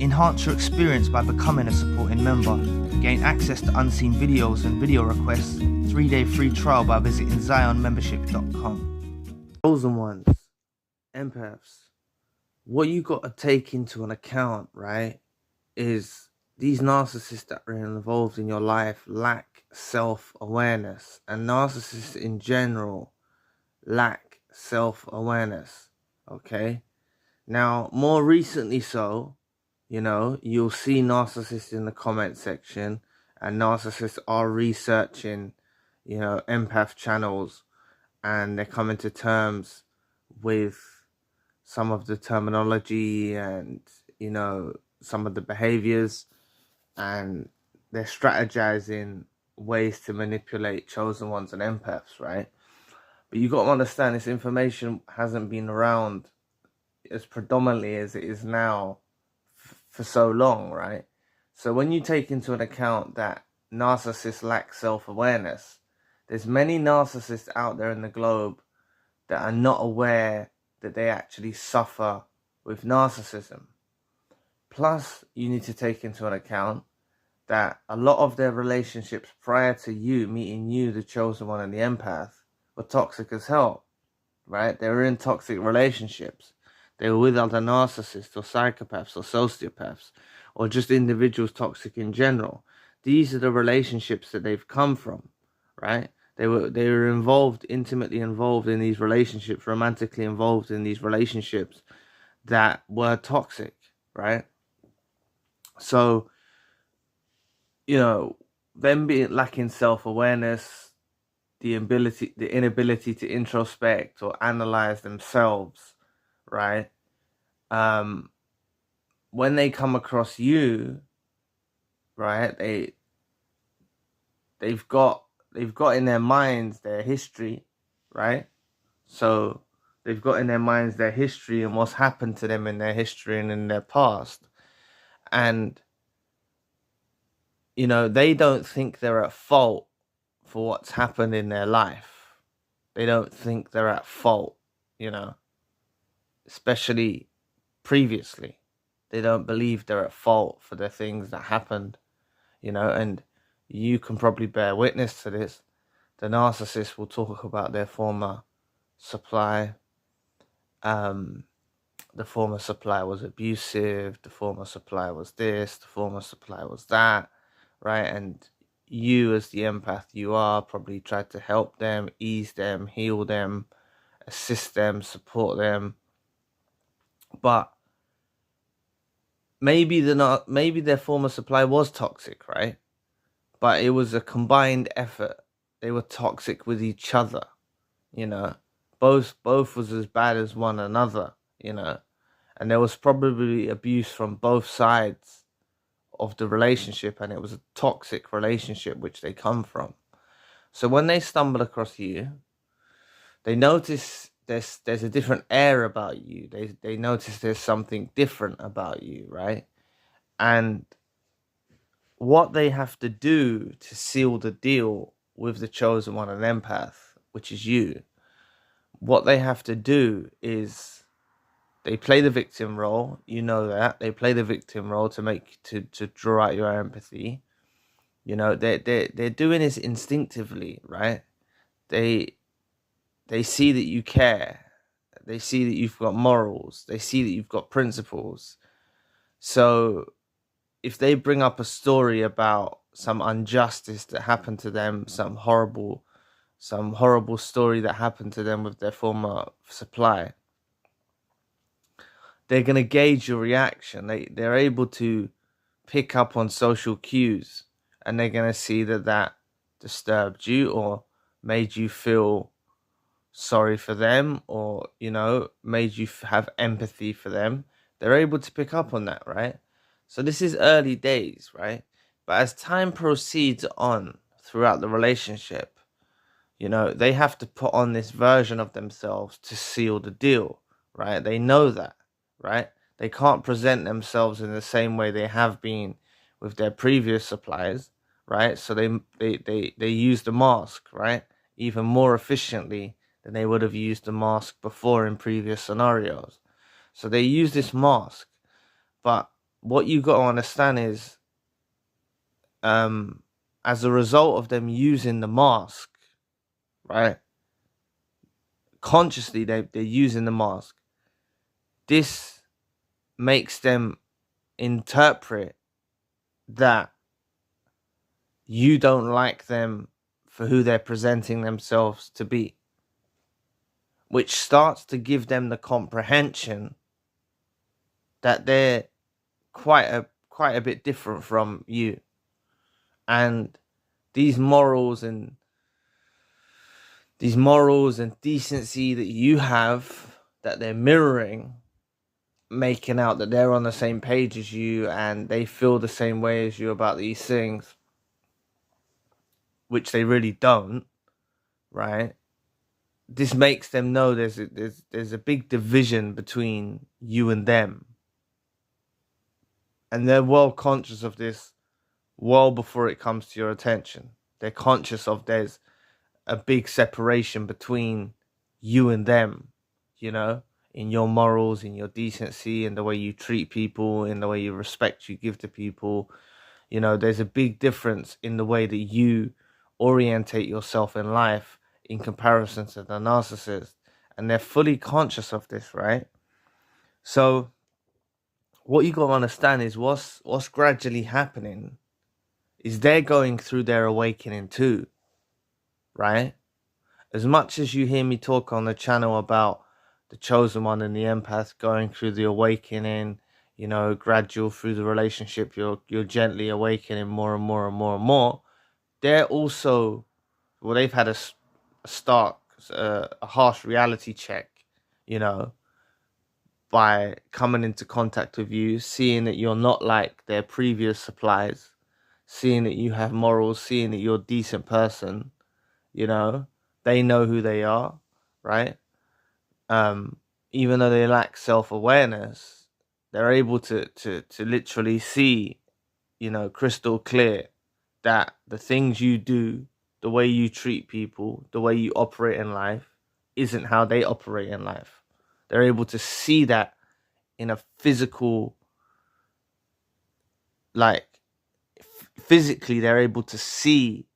Enhance your experience by becoming a supporting member. Gain access to unseen videos and video requests. 3-day free trial by visiting zionmembership.com. Chosen ones, empaths. What you got to take into an account, right, is these narcissists that are involved in your life lack self-awareness. And narcissists in general lack self-awareness, okay? Now, more recently so, you'll see narcissists in the comment section, and narcissists are researching, empath channels, and they're coming to terms with some of the terminology and, some of the behaviors, and they're strategizing ways to manipulate chosen ones and empaths, right? But you got to understand, this information hasn't been around as predominantly as it is now for so long, right? So when you take into an account that narcissists lack self-awareness, there's many narcissists out there in the globe that are not aware that they actually suffer with narcissism. Plus, you need to take into an account that a lot of their relationships prior to you meeting you, the chosen one and the empath, were toxic as hell, right? They were in toxic relationships. They were with other narcissists or psychopaths or sociopaths or just individuals toxic in general. These are the relationships that they've come from, right? They were involved, intimately involved in these relationships, romantically involved in these relationships that were toxic, right? So, them being lacking self-awareness, the inability to introspect or analyze themselves, right? When they come across you, right, they've got in their minds their history, right? So they've got in their minds their history and what's happened to them in their history and in their past. And, they don't think they're at fault for what's happened in their life. They don't think they're at fault, especially previously. They don't believe they're at fault for the things that happened, and you can probably bear witness to this. The narcissist will talk about their former supply. The former supply was abusive, the former supply was this, the former supply was that, right? And you, as the empath you are, probably tried to help them, ease them, heal them, assist them, support them. But maybe their former supply was toxic, right? But it was a combined effort. They were toxic with each other, Both was as bad as one another, And there was probably abuse from both sides of the relationship, and it was a toxic relationship which they come from. So when they stumble across you, they notice there's a different air about you. They notice there's something different about you, right? And what they have to do to seal the deal with the chosen one, an empath, which is you, what they have to do is they play the victim role. That they play the victim role to draw out your empathy. They're doing this instinctively, right? They see that you care. They see that you've got morals. They see that you've got principles. So if they bring up a story about some injustice that happened to them, some horrible story that happened to them with their former supply, they're going to gauge your reaction. They're able to pick up on social cues, and they're going to see that disturbed you or made you feel sorry for them, or, made you have empathy for them. They're able to pick up on that, right? So this is early days, right? But as time proceeds on throughout the relationship, they have to put on this version of themselves to seal the deal, right? They know that, right? They can't present themselves in the same way they have been with their previous suppliers, right? So they use the mask, right? Even more efficiently than they would have used the mask before in previous scenarios. So they use this mask. But what you got to understand is, as a result of them using the mask, right? Consciously, they're using the mask. This makes them interpret that you don't like them for who they're presenting themselves to be, which starts to give them the comprehension that they're quite a bit different from you, and these morals and decency that you have, that they're mirroring, making out that they're on the same page as you and they feel the same way as you about these things, which they really don't, right? This makes them know there's a big division between you and them, and they're well conscious of this well before it comes to your attention. They're conscious of there's a big separation between you and them, you know, in your morals, in your decency, in the way you treat people, in the way you respect you give to people. You know, there's a big difference in the way that you orientate yourself in life in comparison to the narcissist. And they're fully conscious of this, right? So what you got to understand is what's gradually happening is they're going through their awakening too, right? As much as you hear me talk on the channel about the chosen one and the empath going through the awakening, you know, gradual through the relationship, you're gently awakening more and more and more and more. They're also, well, they've had a stark, a harsh reality check, you know, by coming into contact with you, seeing that you're not like their previous supplies, seeing that you have morals, seeing that you're a decent person, you know, they know who they are, right? Even though they lack self-awareness, they're able to literally see, you know, crystal clear that the things you do, the way you treat people, the way you operate in life isn't how they operate in life. They're able to see that in a physical, like, physically, they're able to see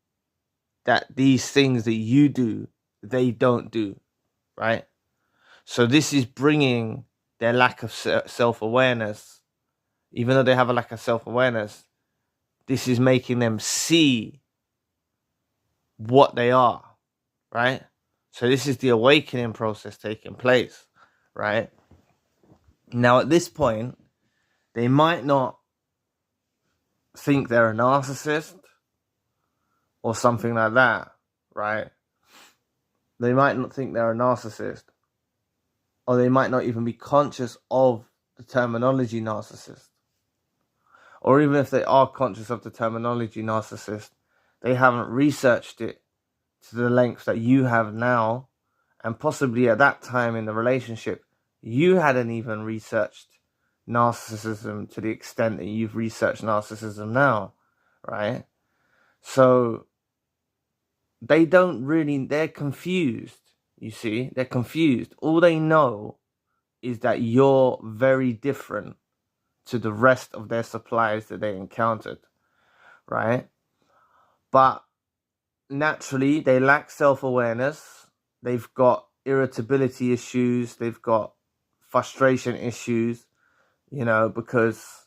that these things that you do, they don't do, right? So this is bringing their lack of self-awareness. Even though they have a lack of self-awareness, this is making them see what they are, right? So this is the awakening process taking place, right? Now, at this point, they might not think they're a narcissist or something like that, right? They might not think they're a narcissist, or they might not even be conscious of the terminology narcissist. Or even if they are conscious of the terminology narcissist, they haven't researched it to the length that you have now, and possibly at that time in the relationship, you hadn't even researched narcissism to the extent that you've researched narcissism now, right? So they don't really, they're confused, you see, they're confused. All they know is that you're very different to the rest of their suppliers that they encountered, right? But naturally, they lack self-awareness. They've got irritability issues. They've got frustration issues, you know, because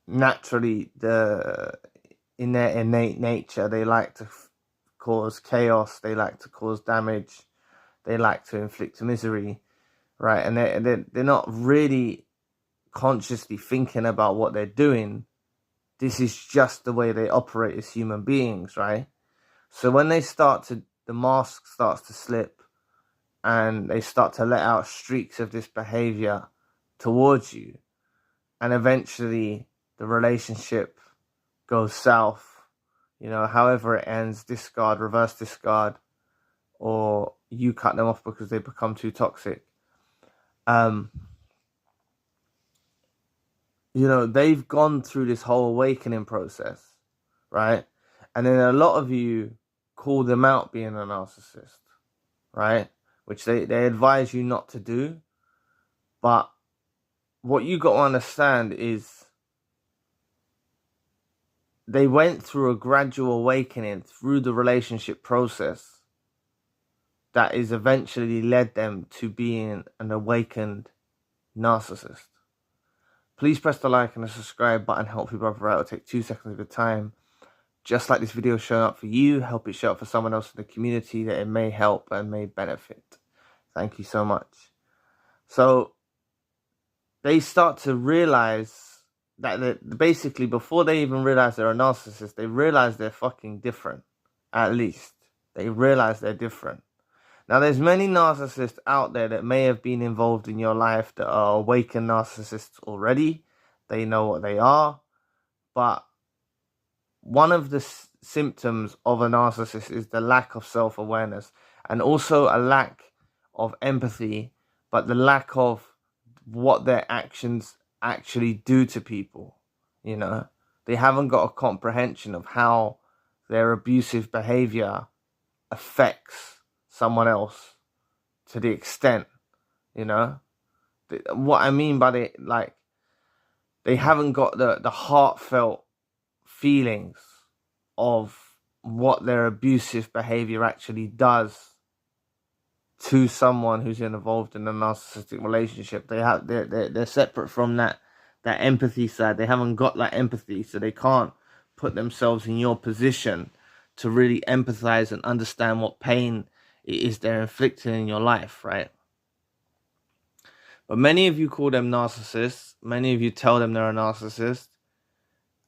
naturally, in their innate nature, they like to cause chaos. They like to cause damage. They like to inflict misery, right? And they're not really consciously thinking about what they're doing. This is just the way they operate as human beings, right? So when they the mask starts to slip and they start to let out streaks of this behavior towards you, and eventually the relationship goes south, you know, however it ends, discard, reverse discard, or you cut them off because they become too toxic. You know, they've gone through this whole awakening process, right? And then a lot of you call them out being a narcissist, right? Which they advise you not to do. But what you got to understand is they went through a gradual awakening through the relationship process that is eventually led them to being an awakened narcissist. Please press the like and the subscribe button. Help your brother out. It'll take 2 seconds of your time. Just like this video showing up for you, help it show up for someone else in the community that it may help and may benefit. Thank you so much. So they start to realize that basically before they even realize they're a narcissist, they realize they're fucking different. At least they realize they're different. Now, there's many narcissists out there that may have been involved in your life that are awakened narcissists already. They know what they are. But one of the symptoms of a narcissist is the lack of self-awareness and also a lack of empathy, but the lack of what their actions actually do to people. You know, they haven't got a comprehension of how their abusive behavior affects someone else to the extent, you know, what I mean by it, like, they haven't got the heartfelt feelings of what their abusive behavior actually does to someone who's involved in a narcissistic relationship. They're separate from that empathy side. They haven't got that empathy, so they can't put themselves in your position to really empathize and understand what pain it is they're inflicting in your life, right? But many of you call them narcissists. Many of you tell them they're a narcissist,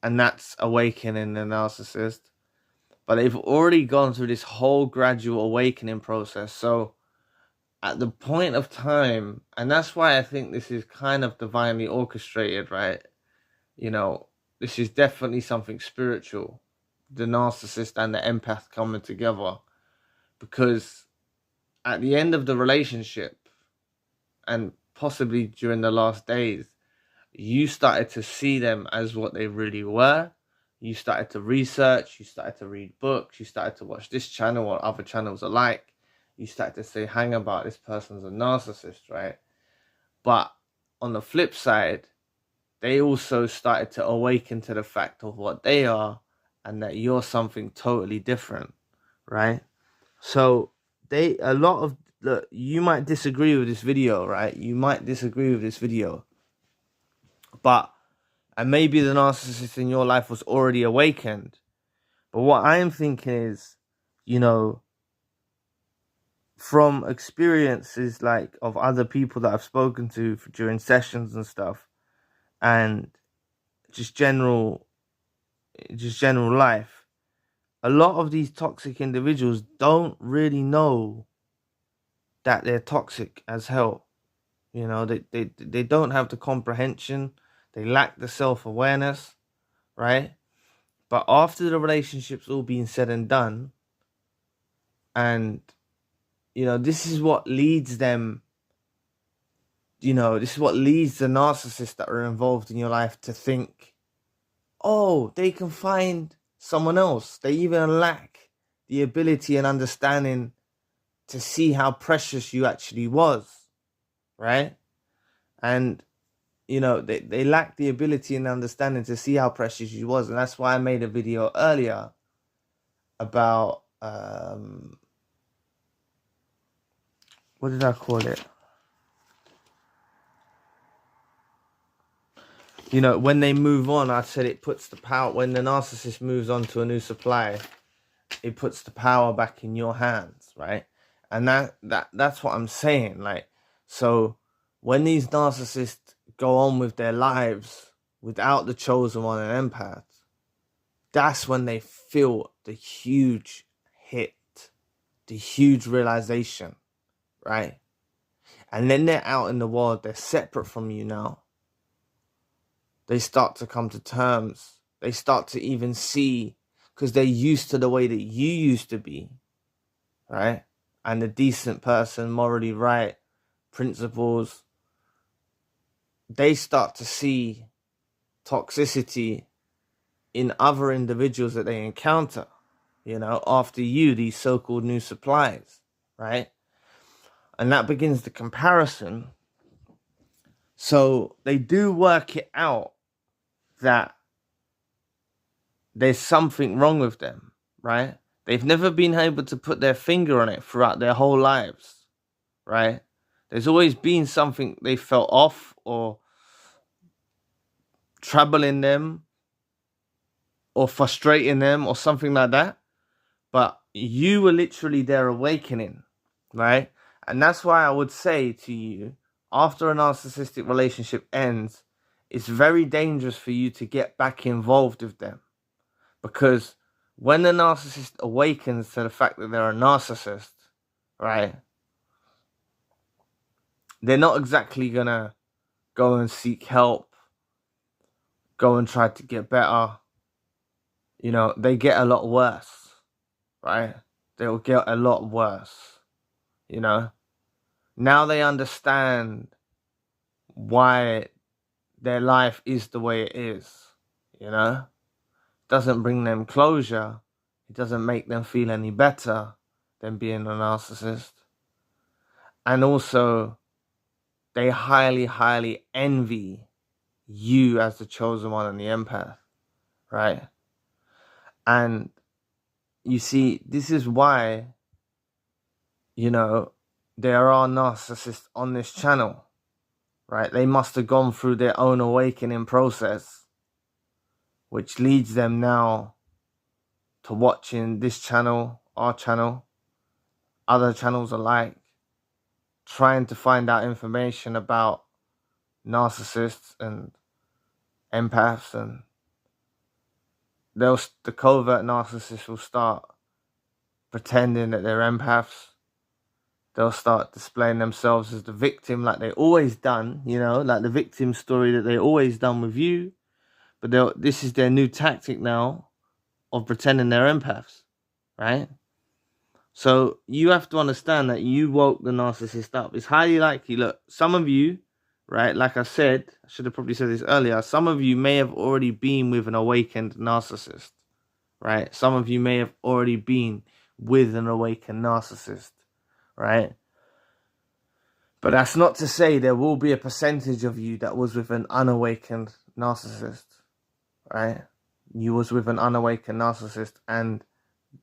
and that's awakening the narcissist. But they've already gone through this whole gradual awakening process. So at the point of time, and that's why I think this is kind of divinely orchestrated, right? You know, this is definitely something spiritual. The narcissist and the empath coming together. Because at the end of the relationship, and possibly during the last days, you started to see them as what they really were. You started to research, you started to read books, you started to watch this channel or other channels alike. You started to say, hang about, this person's a narcissist, right? But on the flip side, they also started to awaken to the fact of what they are and that you're something totally different, right? So you might disagree with this video, right? You might disagree with this video. And maybe the narcissist in your life was already awakened. But what I'm thinking is, you know, from experiences like of other people that I've spoken to during sessions and stuff, and just general life, a lot of these toxic individuals don't really know that they're toxic as hell. You know, they don't have the comprehension. They lack the self-awareness, right? But after the relationship's all been said and done, and, you know, this is what leads them, you know, this is what leads the narcissists that are involved in your life to think, oh, they can find someone else. They even lack the ability and understanding to see how precious you actually was, right? And, you know, they lack the ability and understanding to see how precious you was. And that's why I made a video earlier about, what did I call it? You know, when they move on, I said it puts the power, when the narcissist moves on to a new supply, it puts the power back in your hands, right? And that's what I'm saying. Like, so when these narcissists go on with their lives without the chosen one, an empath, that's when they feel the huge hit, the huge realization, right? And then they're out in the world, they're separate from you now. They start to come to terms. They start to even see, because they're used to the way that you used to be, right? And the decent person, morally right, principles. They start to see toxicity in other individuals that they encounter, you know, after you, these so-called new supplies, right? And that begins the comparison. So they do work it out that there's something wrong with them, right? They've never been able to put their finger on it throughout their whole lives, right? There's always been something they felt off or troubling them or frustrating them or something like that. But you were literally their awakening, right? And that's why I would say to you, after a narcissistic relationship ends, it's very dangerous for you to get back involved with them. Because when the narcissist awakens to the fact that they're a narcissist, right, they're not exactly going to go and seek help, go and try to get better. You know, they get a lot worse, right? They'll get a lot worse, you know. Now they understand why their life is the way it is, you know. Doesn't bring them closure. It doesn't make them feel any better than being a narcissist. And also, they highly, highly envy you as the chosen one and the empath, right? And you see, this is why, you know, there are narcissists on this channel, right? They must have gone through their own awakening process, which leads them now to watching this channel, our channel, other channels alike, trying to find out information about narcissists and empaths, and the covert narcissists will start pretending that they're empaths. They'll start displaying themselves as the victim like they always done, you know, like the victim story that they always done with you. But this is their new tactic now of pretending they're empaths, right? So you have to understand that you woke the narcissist up. It's highly likely, look, some of you, right, like I said, I should have probably said this earlier, some of you may have already been with an awakened narcissist, right? Some of you may have already been with an awakened narcissist, right? But that's not to say there will be a percentage of you that was with an unawakened narcissist, right? You was with an unawakened narcissist, and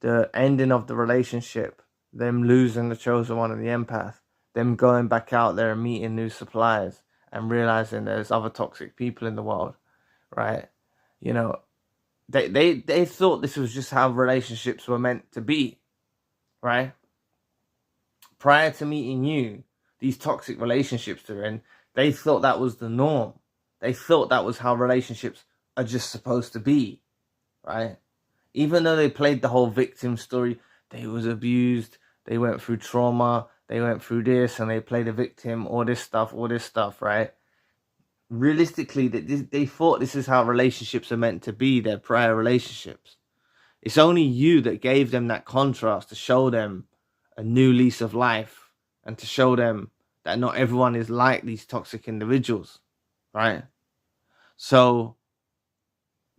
the ending of the relationship, them losing the chosen one and the empath, them going back out there and meeting new suppliers and realizing there's other toxic people in the world, right? You know, they thought this was just how relationships were meant to be, right? Prior to meeting you, these toxic relationships they're in, they thought that was the norm. They thought that was how relationships are just supposed to be, right? Even though they played the whole victim story, they was abused, they went through trauma, they went through this, and they played a victim, all this stuff, right? Realistically, they thought this is how relationships are meant to be, their prior relationships. It's only you that gave them that contrast to show them a new lease of life and to show them that not everyone is like these toxic individuals, right? So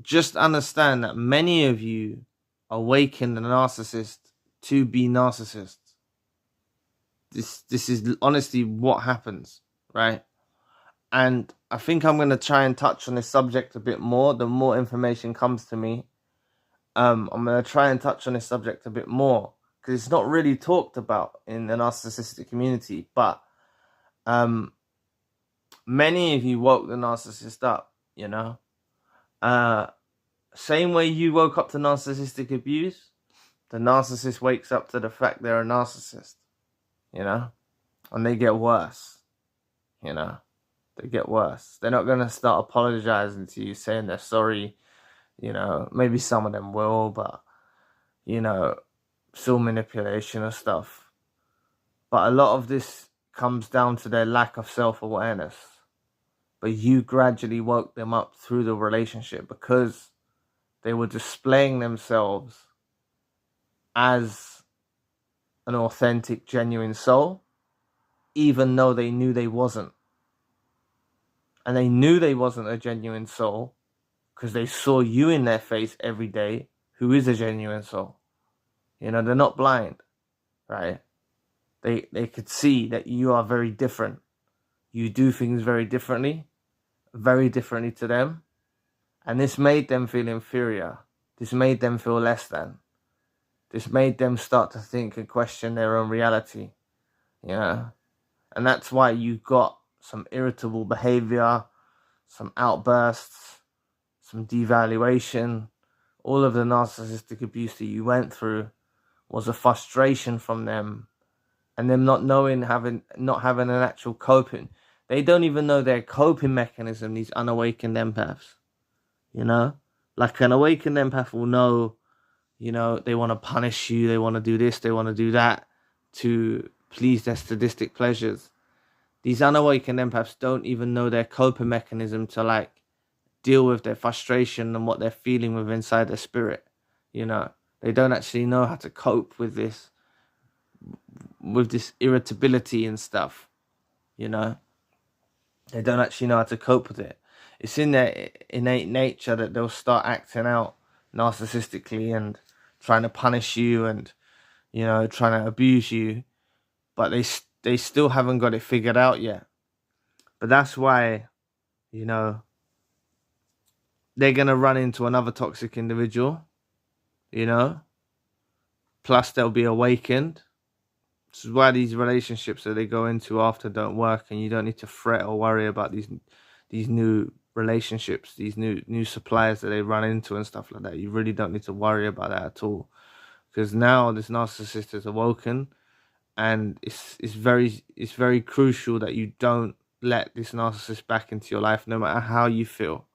just understand that many of you awaken the narcissist to be narcissists. This is honestly what happens, right? And I think I'm going to try and touch on this subject a bit more. The more information comes to me, I'm going to try and touch on this subject a bit more, because it's not really talked about in the narcissistic community. But many of you woke the narcissist up, you know. Same way you woke up to narcissistic abuse, the narcissist wakes up to the fact they're a narcissist, you know. And they get worse, you know. They get worse. They're not going to start apologizing to you, saying they're sorry, you know. Maybe some of them will, but, you know, still manipulation and stuff. But a lot of this comes down to their lack of self-awareness. But you gradually woke them up through the relationship because they were displaying themselves as an authentic, genuine soul, even though they knew they wasn't. And they knew they wasn't a genuine soul because they saw you in their face every day, who is a genuine soul. You know, they're not blind, right? They could see that you are very different you do things very differently to them. And this made them feel inferior. This made them feel less than. This made them start to think and question their own reality. Yeah. And that's why you got some irritable behavior, some outbursts, some devaluation. All of the narcissistic abuse that you went through was a frustration from them, and them not knowing, not having an actual coping. They don't even know their coping mechanism, these unawakened empaths. You know? Like an awakened empath will know, you know, they want to punish you, they want to do this, they want to do that to please their sadistic pleasures. These unawakened empaths don't even know their coping mechanism to like deal with their frustration and what they're feeling with inside their spirit. You know, they don't actually know how to cope with this irritability and stuff. You know, they don't actually know how to cope with it. It's in their innate nature that they'll start acting out narcissistically and trying to punish you and, you know, trying to abuse you, but they still haven't got it figured out yet. But that's why, you know, they're going to run into another toxic individual, you know, plus they'll be awakened. This is why these relationships that they go into after don't work, and you don't need to fret or worry about these new relationships, these new suppliers that they run into and stuff like that. You really don't need to worry about that at all, because now this narcissist is awoken, and it's very crucial that you don't let this narcissist back into your life, no matter how you feel,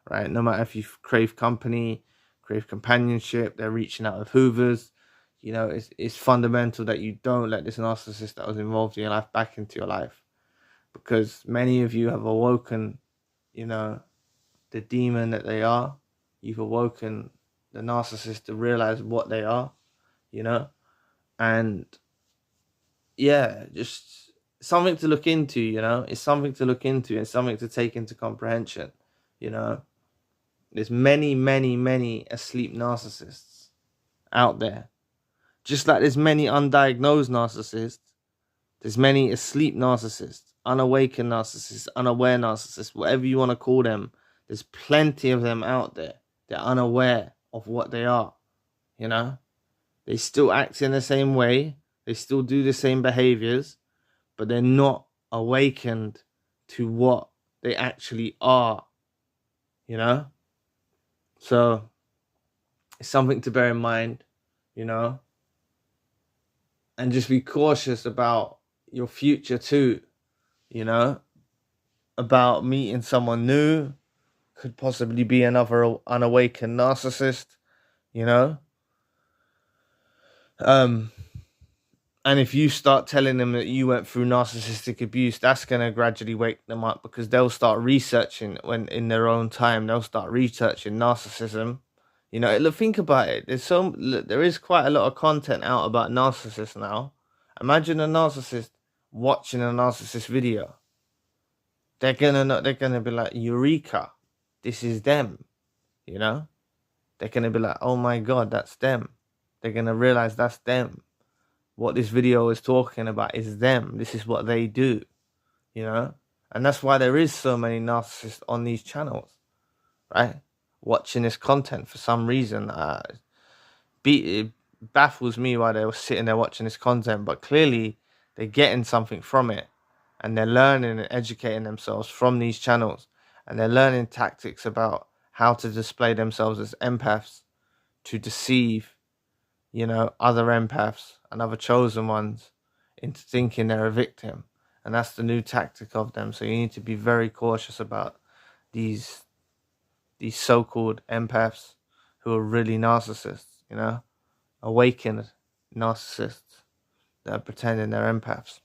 right? No matter if you crave company, crave companionship, they're reaching out with hoovers. You know, it's fundamental that you don't let this narcissist that was involved in your life back into your life, because many of you have awoken, you know, the demon that they are. You've awoken the narcissist to realize what they are, you know, and yeah, just something to look into, you know. It's something to look into and something to take into comprehension, you know. There's many asleep narcissists out there. Just like there's many undiagnosed narcissists, there's many asleep narcissists, unawakened narcissists, unaware narcissists, whatever you want to call them. There's plenty of them out there. They're unaware of what they are, you know. They still act in the same way. They still do the same behaviors, but they're not awakened to what they actually are, you know. So it's something to bear in mind, you know. And just be cautious about your future too, you know, about meeting someone new. Could possibly be another unawakened narcissist, you know. And if you start telling them that you went through narcissistic abuse, that's going to gradually wake them up, because they'll start researching when in their own time. They'll start researching narcissism. You know, look, think about it. There is quite a lot of content out about narcissists now. Imagine a narcissist watching a narcissist video. They're gonna be like, Eureka, this is them. You know? They're gonna be like, oh my God, that's them. They're gonna realize that's them. What this video is talking about is them. This is what they do. You know? And that's why there is so many narcissists on these channels, right? Watching this content for some reason. It baffles me why they were sitting there watching this content, but clearly they're getting something from it, and they're learning and educating themselves from these channels, and they're learning tactics about how to display themselves as empaths to deceive, you know, other empaths and other chosen ones into thinking they're a victim. And that's the new tactic of them. So you need to be very cautious about these so-called empaths who are really narcissists, you know, awakened narcissists that are pretending they're empaths.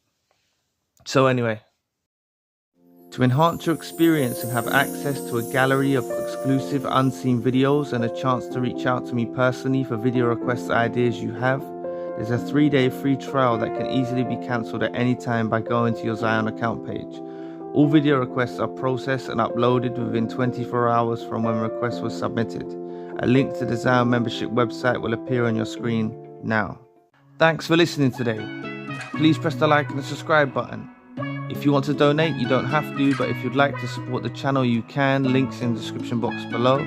So anyway, to enhance your experience and have access to a gallery of exclusive unseen videos and a chance to reach out to me personally for video requests or ideas you have, there's a 3-day free trial that can easily be cancelled at any time by going to your Zion account page. All video requests are processed and uploaded within 24 hours from when request was submitted. A link to the Zion membership website will appear on your screen now. Thanks for listening today. Please press the like and the subscribe button. If you want to donate, you don't have to, but if you'd like to support the channel, you can. Links in the description box below.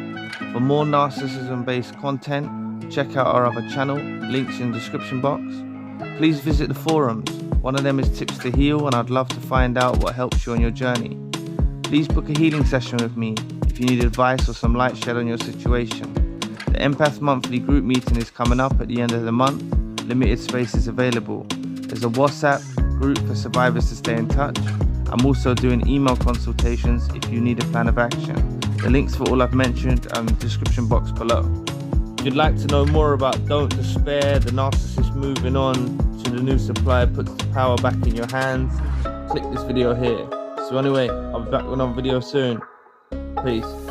For more narcissism-based content, check out our other channel, links in the description box. Please visit the forums. One of them is Tips to Heal, and I'd love to find out what helps you on your journey. Please book a healing session with me if you need advice or some light shed on your situation. The Empath monthly group meeting is coming up at the end of the month. Limited space is available. There's a WhatsApp group for survivors to stay in touch. I'm also doing email consultations if you need a plan of action. The links for all I've mentioned are in the description box below. If you'd like to know more about Don't Despair, the narcissist moving on to the new supply puts the power back in your hands, click this video here. So anyway, I'll be back with another video soon. Peace.